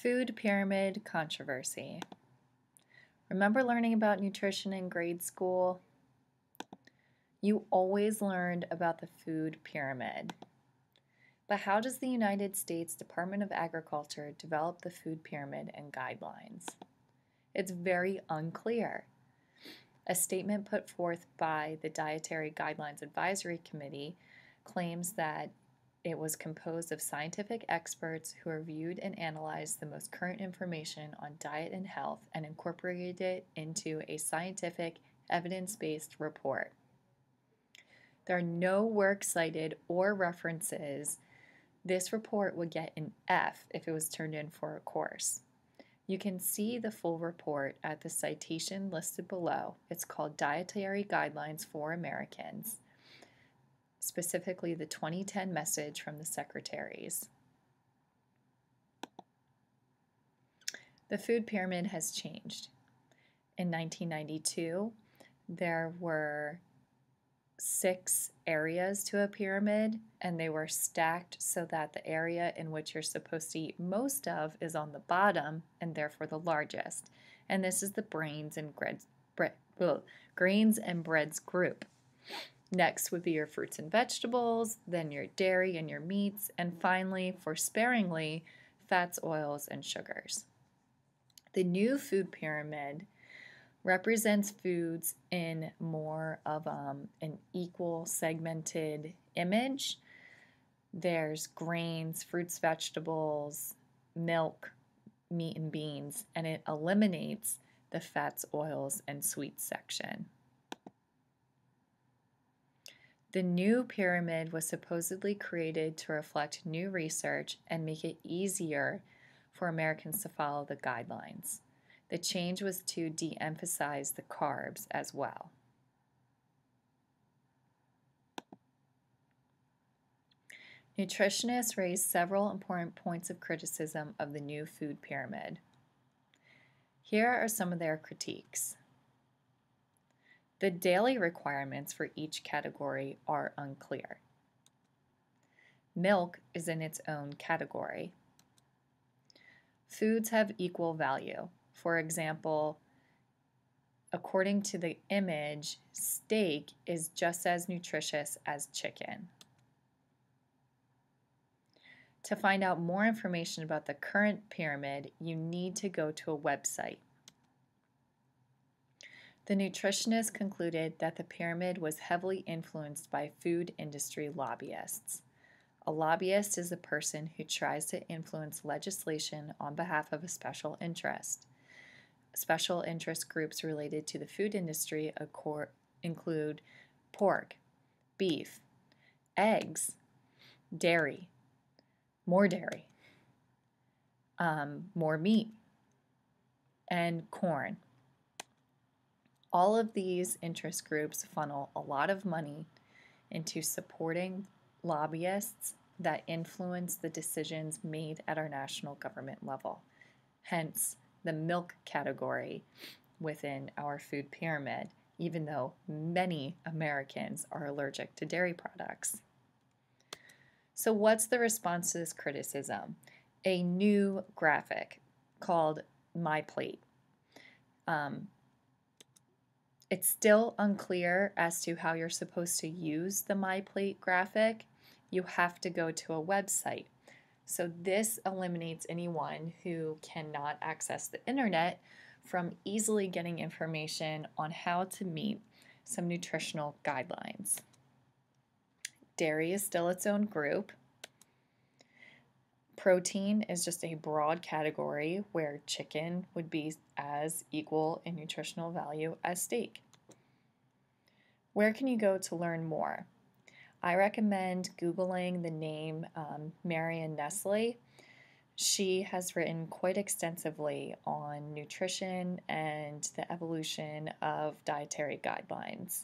Food pyramid controversy. Remember learning about nutrition in grade school? You always learned about the food pyramid. But how does the United States Department of Agriculture develop the food pyramid and guidelines? It's very unclear. A statement put forth by the Dietary Guidelines Advisory Committee claims that it was composed of scientific experts who reviewed and analyzed the most current information on diet and health and incorporated it into a scientific, evidence-based report. There are no works cited or references. This report would get an F if it was turned in for a course. You can see the full report at the citation listed below. It's called Dietary Guidelines for Americans, specifically the 2010 message from the secretaries. The food pyramid has changed. In 1992, there were 6 areas to a pyramid, and they were stacked so that the area in which you're supposed to eat most of is on the bottom and therefore the largest. And this is the grains and breads group. Next would be your fruits and vegetables, then your dairy and your meats, and finally, for sparingly, fats, oils, and sugars. The new food pyramid represents foods in more of an equal segmented image. There's grains, fruits, vegetables, milk, meat, and beans, and it eliminates the fats, oils, and sweets section. The new pyramid was supposedly created to reflect new research and make it easier for Americans to follow the guidelines. The change was to de-emphasize the carbs as well. Nutritionists raised several important points of criticism of the new food pyramid. Here are some of their critiques. The daily requirements for each category are unclear. Milk is in its own category. Foods have equal value. For example, according to the image, steak is just as nutritious as chicken. To find out more information about the current pyramid, you need to go to a website. The nutritionists concluded that the pyramid was heavily influenced by food industry lobbyists. A lobbyist is a person who tries to influence legislation on behalf of a special interest. Special interest groups related to the food industry include pork, beef, eggs, dairy, more meat, and corn. All of these interest groups funnel a lot of money into supporting lobbyists that influence the decisions made at our national government level. Hence, the milk category within our food pyramid, even though many Americans are allergic to dairy products. So what's the response to this criticism? A new graphic called My Plate. It's still unclear as to how you're supposed to use the My Plate graphic. You have to go to a website. So this eliminates anyone who cannot access the internet from easily getting information on how to meet some nutritional guidelines. Dairy is still its own group. Protein is just a broad category where chicken would be as equal in nutritional value as steak. Where can you go to learn more? I recommend Googling the name Marion Nestle. She has written quite extensively on nutrition and the evolution of dietary guidelines.